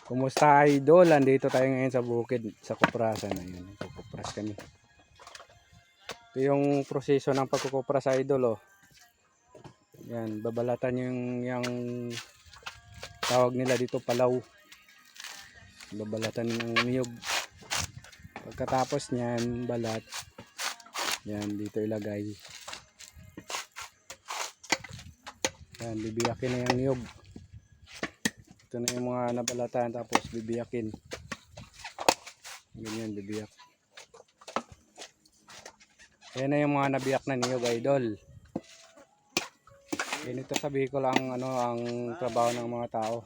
Kumusta idol? Andito tayo ngayon sa bukid, sa kuprasan. Ayun, kukupras kami. Ito yung proseso ng pagkukupras idol, oh. Yan, babalatan yung tawag nila dito palaw. Babalatan ng niyog. Pagkatapos niyan, balat. Yan, dito ilagay. Yan, bibiyakin na yung niyog. Ito na yung mga nabalatan, tapos bibiyakin. Ganyan, bibiyak. Ayan na yung mga nabiyak na niyog idol. Ganito sa Bicol ang trabaho ng mga tao.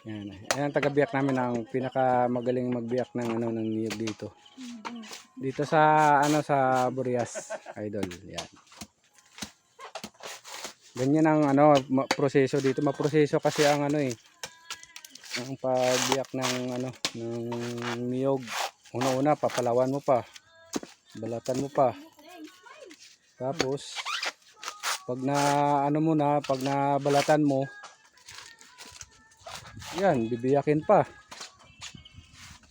Yan. Ayan, taga-biyak namin ang pinakamagaling magbiyak ng ng niyog dito. Dito sa sa Burias idol. Yan. Ganyan ang proseso dito. Maproseso kasi ang ang pagbiyak ng ng niyog. Una-una papalawan mo pa. Balatan mo pa. Tapos pag pag nabalatan mo, yan, bibiyakin pa.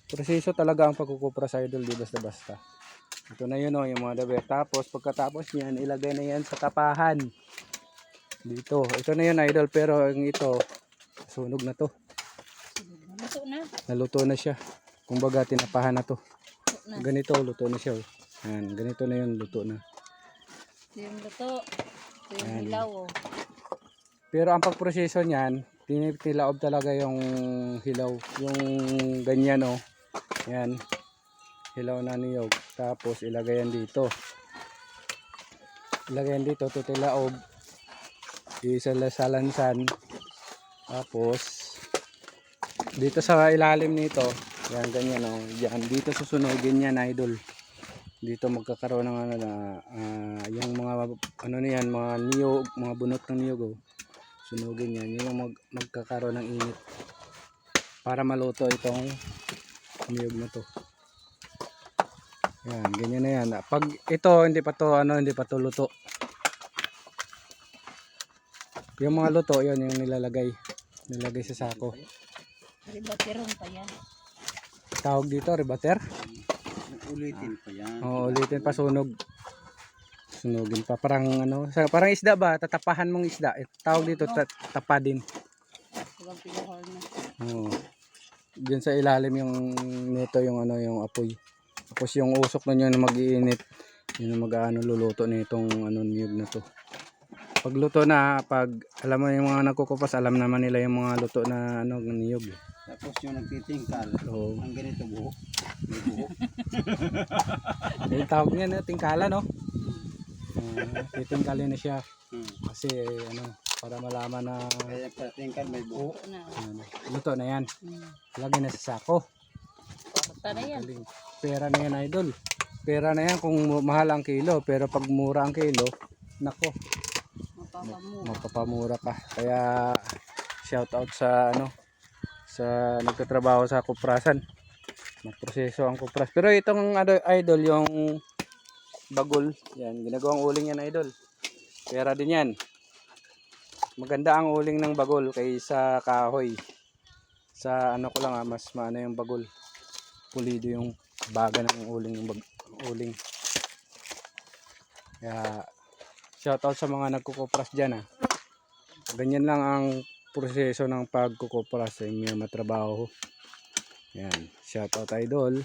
Proseso talaga ang pagkukupras idol, di basta-basta. Ito na yun, yung mga dabe. Tapos pagkatapos niyan, ilagay na yan sa tapahan. Dito. Ito na yun idol, pero yung ito, sunog na to. Luto na. Naluto na siya. Kumbaga tinapahan na to. Ganito, luto na siya. Yan, ganito na yun, luto na. Ito yung luto. Ito yung hilaw, oh. Pero ang pagproseso niyan, tinilaob talaga yung hilaw. Yung ganyan, oh. Yan. Hilaw na niyog. Tapos ilagay yan dito. Ilagay yan dito, tutilaob. Isalansan. Tapos dito sa ilalim nito, yan ganyan, oh. Yan dito susunugin yan idol. Dito magkakaroon ng yung mga niyan, mga niyog, mga bunot ng niyog, oh. Sunugin yan, yung magkakaroon ng init para maluto itong niyog na to. Yan, ganyan na yan. Pag ito hindi pa to luto. Yung mga luto, yun yung nilalagay sa sako. Ribateron pa yan. Tawag dito, ribater? Ulitin pa yan. Oo, ulitin pa, sunog. Sunugin pa. Parang parang isda ba? Tatapahan mong isda. Tawag dito, tapa din. Huwag pinuhol na. Oo. Diyan sa ilalim yung nito, yung yung apoy. Tapos yung usok na yun na mag-iinit. Yun na luluto nitong niyog na to. Pagluto na, pag alam mo yung mga nagkukupas, alam naman nila yung mga luto na niyog. Tapos yung nagtitingkal, Oo. ang ganito buhok. May buhok. Yung tawag niya, tingkala, no? Titingkalin na siya. Kasi para malaman na Kaya sa tingkal may buhok. luto na yan. Lagay na sa sako. Papunta na yan. Galing. Pera na yan idol. Pera na yan kung mahal ang kilo. Pero pag mura ang kilo, nako, mapapamura ka. Kaya shout out sa sa nagtatrabaho sa kuprasan. Magproseso ang kupras. Pero itong idol, yung bagol, yan, ginagawang uling yan idol. Pera din yan. Maganda ang uling ng bagol kaysa kahoy. Sa ko lang mas maano yung bagol. Pulido yung baga ng uling uling. Kaya shout out sa mga nagkukupras dyan, Ganyan lang ang proseso ng pagkukupras sa inyo matrabaho. Yan, shout out idol.